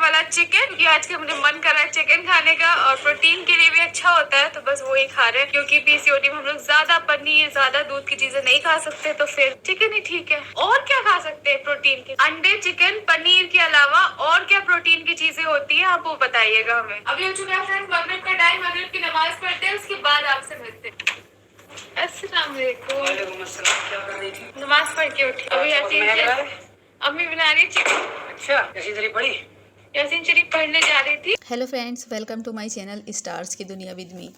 वाला चिकन, क्योंकि आज के मुझे मन कर रहा है चिकन खाने का और प्रोटीन के लिए भी अच्छा होता है, तो बस वही खा रहे हैं। क्योंकि पीसीओडी में हम लोग ज्यादा पनीर, ज्यादा दूध की चीजें नहीं खा सकते, तो फिर चिकन ही ठीक है। और क्या खा सकते हैं प्रोटीन के? अंडे, चिकन, पनीर के अलावा और क्या प्रोटीन की चीजें होती है, आप वो बताइएगा हमें। अभी हो चुका है फ्रेंड्स मगरिब का टाइम, मगरिब की नमाज पढ़ते हैं, उसके बाद आपसे मिलते हैं। अस्सलाम वालेकुम। क्या कर रही थी? नमाज पढ़ के उठी। अभी अम्मी बना रही चिकन। अच्छा, यासीन शरीफ पढ़ी? यासीन शरीफ पढ़ने जा रही थी। Hello friends, welcome to my channel stars की दुनिया विद मी।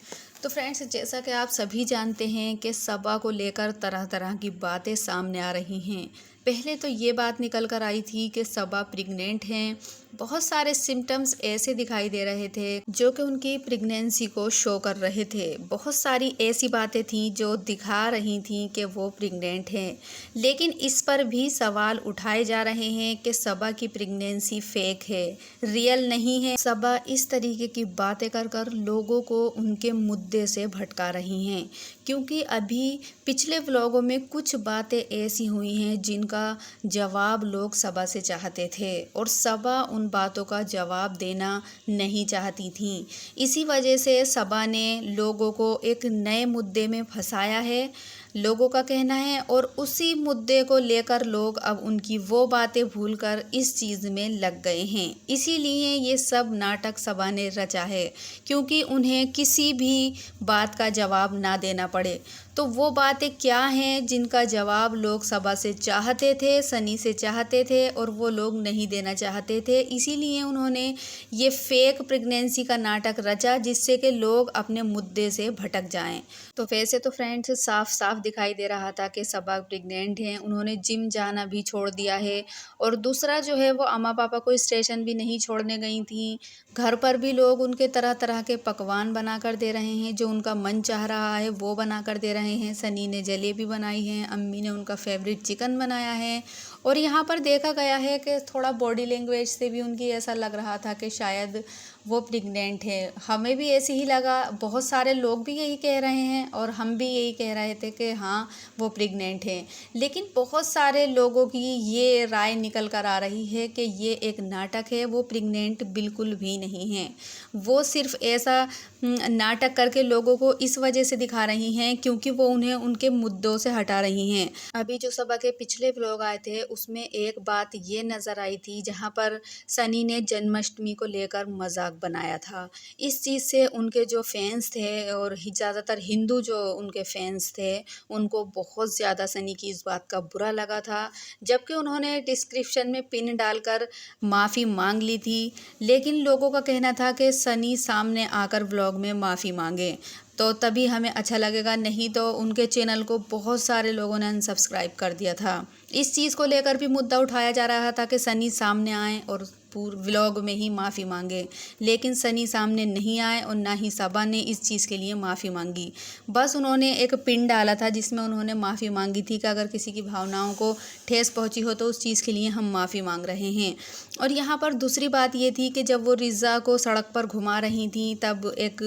तो फ्रेंड्स, जैसा कि आप सभी जानते हैं कि सबा को लेकर तरह तरह की बातें सामने आ रही हैं। पहले तो ये बात निकल कर आई थी कि सबा प्रेग्नेंट हैं। बहुत सारे सिम्टम्स ऐसे दिखाई दे रहे थे जो कि उनकी प्रेगनेंसी को शो कर रहे थे। बहुत सारी ऐसी बातें थी जो दिखा रही थी कि वो प्रेग्नेंट हैं। लेकिन इस पर भी सवाल उठाए जा रहे हैं कि सबा की प्रेगनेंसी फेक है, रियल नहीं है। सबा इस तरीके की बातें कर कर लोगों को उनके मुद्दे से भटका रही हैं, क्योंकि अभी पिछले व्लॉगों में कुछ बातें ऐसी हुई हैं जिनका जवाब लोग सबा से चाहते थे और सबा उन बातों का जवाब देना नहीं चाहती थी। इसी वजह से सबा ने लोगों को एक नए मुद्दे में फंसाया है, लोगों का कहना है, और उसी मुद्दे को लेकर लोग अब उनकी वो बातें भूलकर इस चीज़ में लग गए हैं। इसीलिए ये सब नाटक सबा ने रचा है, क्योंकि उन्हें किसी भी बात का जवाब ना देना पड़े। तो वो बातें क्या हैं जिनका जवाब लोग सबा से चाहते थे, सनी से चाहते थे, और वो लोग नहीं देना चाहते थे। इसीलिए उन्होंने ये फेक प्रेगनेंसी का नाटक रचा, जिससे कि लोग अपने मुद्दे से भटक जाएं। तो वैसे तो फ्रेंड्स साफ साफ दिखाई दे रहा था कि सबा प्रेग्नेंट हैं। उन्होंने जिम जाना भी छोड़ दिया है, और दूसरा जो है वो अम्मा पापा को स्टेशन भी नहीं छोड़ने गई थी। घर पर भी लोग उनके तरह तरह के पकवान बना कर दे रहे हैं, जो उनका मन चाह रहा है वो बना कर दे रहे हैं। सनी ने जलेबी बनाई है, अम्मी ने उनका फेवरेट चिकन बनाया है। और यहाँ पर देखा गया है कि थोड़ा बॉडी लैंग्वेज से भी उनकी ऐसा लग रहा था कि शायद वो प्रेग्नेंट है। हमें भी ऐसे ही लगा, बहुत सारे लोग भी यही कह रहे हैं और हम भी यही कह रहे थे कि हाँ वो प्रेग्नेंट है। लेकिन बहुत सारे लोगों की ये राय निकल कर आ रही है कि ये एक नाटक है, वो प्रेग्नेंट बिल्कुल भी नहीं है। वो सिर्फ ऐसा नाटक करके लोगों को इस वजह से दिखा रही हैं क्योंकि वो उन्हें उनके मुद्दों से हटा रही हैं। अभी जो सबा के पिछले व्लॉग आए थे उसमें एक बात ये नज़र आई थी जहाँ पर सनी ने जन्माष्टमी को लेकर मजाक बनाया था। इस चीज़ से उनके जो फैंस थे और ज़्यादातर हिंदू जो उनके फैंस थे, उनको बहुत ज़्यादा सनी की इस बात का बुरा लगा था, जबकि उन्होंने डिस्क्रिप्शन में पिन डालकर माफ़ी मांग ली थी। लेकिन लोगों का कहना था कि सनी सामने आकर व्लॉग में माफ़ी मांगे तो तभी हमें अच्छा लगेगा, नहीं तो उनके चैनल को बहुत सारे लोगों ने अनसब्सक्राइब कर दिया था। इस चीज़ को लेकर भी मुद्दा उठाया जा रहा था कि सनी सामने आए और पूरे व्लॉग में ही माफ़ी मांगे। लेकिन सनी सामने नहीं आए और ना ही सबा ने इस चीज़ के लिए माफ़ी मांगी। बस उन्होंने एक पिन डाला था जिसमें उन्होंने माफ़ी मांगी थी कि अगर किसी की भावनाओं को ठेस पहुंची हो तो उस चीज़ के लिए हम माफ़ी मांग रहे हैं। और यहाँ पर दूसरी बात ये थी कि जब वो रिज़ा को सड़क पर घुमा रही थी तब एक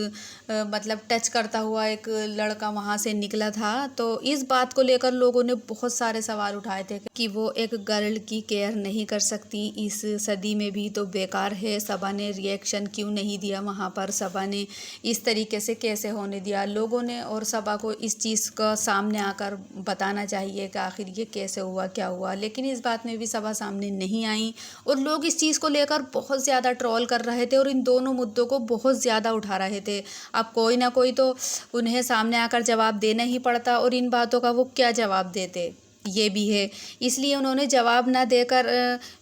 मतलब टच करता हुआ एक लड़का वहाँ से निकला था। तो इस बात को लेकर लोगों ने बहुत सारे सवाल उठाए थे कि वो एक गर्ल की केयर नहीं कर सकती इस सदी में भी, तो बेकार है। सबा ने रिएक्शन क्यों नहीं दिया वहाँ पर, सबा ने इस तरीके से कैसे होने दिया लोगों ने, और सबा को इस चीज़ का सामने आकर बताना चाहिए कि आखिर ये कैसे हुआ, क्या हुआ। लेकिन इस बात में भी सबा सामने नहीं आई और लोग इस चीज़ को लेकर बहुत ज़्यादा ट्रोल कर रहे थे और इन दोनों मुद्दों को बहुत ज़्यादा उठा रहे थे। अब कोई ना कोई तो उन्हें सामने आकर जवाब देना ही पड़ता, और इन बातों का वो क्या जवाब देते, ये भी है। इसलिए उन्होंने जवाब ना देकर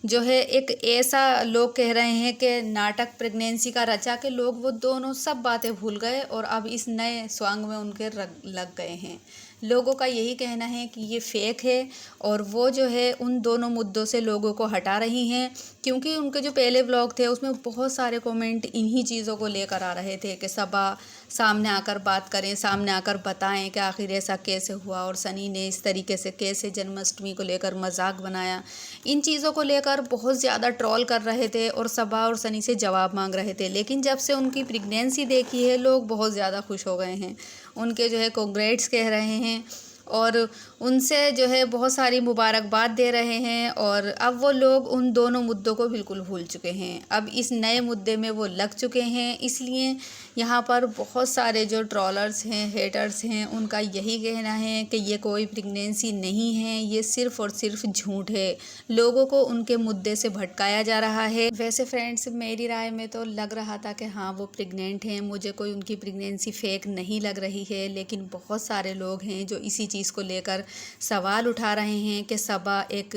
जो है एक ऐसा लोग कह रहे हैं कि नाटक प्रेगनेंसी का रचा के लोग वो दोनों सब बातें भूल गए और अब इस नए सॉन्ग में उनके लग गए हैं। लोगों का यही कहना है कि ये फेक है और वो जो है उन दोनों मुद्दों से लोगों को हटा रही हैं, क्योंकि उनके जो पहले व्लॉग थे उसमें बहुत सारे कमेंट इन्हीं चीज़ों को लेकर आ रहे थे कि सबा सामने आकर बात करें, सामने आकर बताएं कि आखिर ऐसा कैसे हुआ और सनी ने इस तरीके से कैसे जन्माष्टमी को लेकर मजाक बनाया। इन चीज़ों को लेकर बहुत ज़्यादा ट्रोल कर रहे थे और सबा और सनी से जवाब मांग रहे थे। लेकिन जब से उनकी प्रेगनेंसी देखी है लोग बहुत ज़्यादा खुश हो गए हैं, उनके जो है कांग्रेट्स कह रहे हैं और उनसे जो है बहुत सारी मुबारकबाद दे रहे हैं और अब वो लोग उन दोनों मुद्दों को बिल्कुल भूल चुके हैं। अब इस नए मुद्दे में वो लग चुके हैं, इसलिए यहाँ पर बहुत सारे जो ट्रोलर्स हैं, हेटर्स हैं, उनका यही कहना है कि ये कोई प्रेगनेंसी नहीं है, ये सिर्फ़ और सिर्फ झूठ है। लोगों को उनके मुद्दे से भटकाया जा रहा है। वैसे फ्रेंड्स, मेरी राय में तो लग रहा था कि हाँ वो प्रेग्नेंट हैं, मुझे कोई उनकी प्रेगनेंसी फेक नहीं लग रही है। लेकिन बहुत सारे लोग हैं जो इसी चीज़ को लेकर सवाल उठा रहे हैं कि सबा एक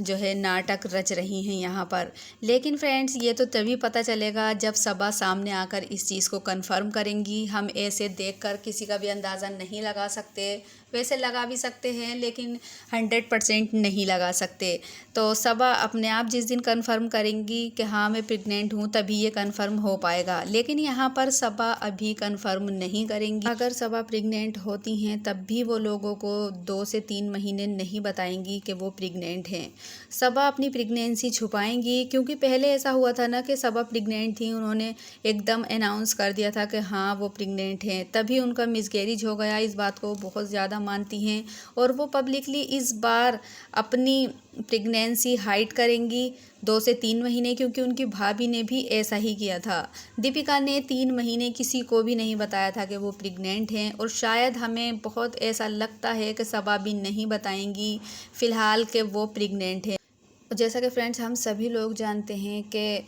जो है नाटक रच रही हैं यहाँ पर। लेकिन फ्रेंड्स, ये तो तभी पता चलेगा जब सबा सामने आकर इस चीज़ को कंफर्म करेंगी। हम ऐसे देखकर किसी का भी अंदाज़ा नहीं लगा सकते। वैसे लगा भी सकते हैं लेकिन 100% नहीं लगा सकते। तो सबा अपने आप जिस दिन कंफर्म करेंगी कि हाँ मैं प्रेग्नेंट हूँ, तभी ये कंफर्म हो पाएगा। लेकिन यहाँ पर सबा अभी कंफर्म नहीं करेंगी। अगर सबा प्रेग्नेंट होती हैं तब भी वो लोगों को 2 से 3 महीने नहीं बताएंगी कि वो प्रेग्नेंट हैं। सबा अपनी प्रेगनेंसी छुपाएंगी, क्योंकि पहले ऐसा हुआ था ना कि सबा प्रेग्नेंट थी, उन्होंने एकदम अनाउंस कर दिया था कि हाँ वो प्रेग्नेंट हैं, तभी उनका मिसकैरेज हो गया। इस बात को बहुत ज़्यादा मानती हैं और वो पब्लिकली इस बार अपनी प्रेगनेंसी हाइड करेंगी 2 से 3 महीने, क्योंकि उनकी भाभी ने भी ऐसा ही किया था। दीपिका ने 3 महीने किसी को भी नहीं बताया था कि वो प्रेग्नेंट हैं और शायद हमें बहुत ऐसा लगता है कि सबा भी नहीं बताएंगी फ़िलहाल कि वो प्रेग्नेंट है। जैसा कि फ्रेंड्स, हम सभी लोग जानते हैं कि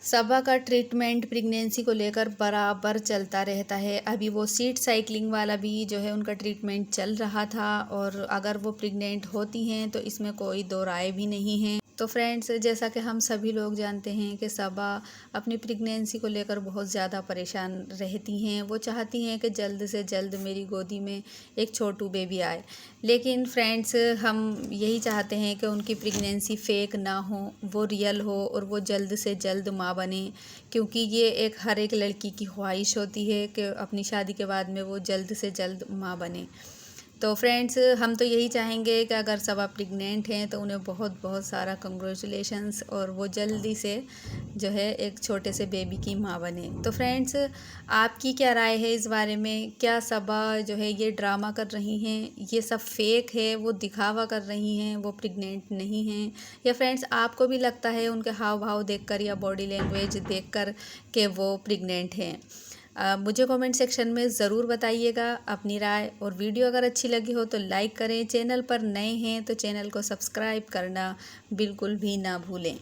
सबा का ट्रीटमेंट प्रेगनेंसी को लेकर बराबर चलता रहता है। अभी वो सीट साइकिलिंग वाला भी जो है उनका ट्रीटमेंट चल रहा था और अगर वो प्रेग्नेंट होती हैं तो इसमें कोई दो राय भी नहीं है। तो फ्रेंड्स, जैसा कि हम सभी लोग जानते हैं कि सबा अपनी प्रेगनेंसी को लेकर बहुत ज़्यादा परेशान रहती हैं। वो चाहती हैं कि जल्द से जल्द मेरी गोदी में एक छोटू बेबी आए। लेकिन फ्रेंड्स, हम यही चाहते हैं कि उनकी प्रेगनेंसी फ़ेक ना हो, वो रियल हो और वो जल्द से जल्द माँ बने, क्योंकि ये एक हर एक लड़की की ख्वाहिश होती है कि अपनी शादी के बाद में वो जल्द से जल्द माँ बने। तो फ्रेंड्स, हम तो यही चाहेंगे कि अगर सबा प्रेग्नेंट हैं तो उन्हें बहुत बहुत सारा कंग्रेचुलेशंस और वो जल्दी से जो है एक छोटे से बेबी की माँ बने। तो फ्रेंड्स, आपकी क्या राय है इस बारे में? क्या सबा जो है ये ड्रामा कर रही हैं, ये सब फेक है, वो दिखावा कर रही हैं, वो प्रेग्नेंट नहीं हैं? या फ्रेंड्स, आपको भी लगता है उनके हाव भाव देखकर या बॉडी लैंग्वेज देखकर कि वो प्रेग्नेंट हैं? मुझे कमेंट सेक्शन में ज़रूर बताइएगा अपनी राय। और वीडियो अगर अच्छी लगी हो तो लाइक करें। चैनल पर नए हैं तो चैनल को सब्सक्राइब करना बिल्कुल भी ना भूलें।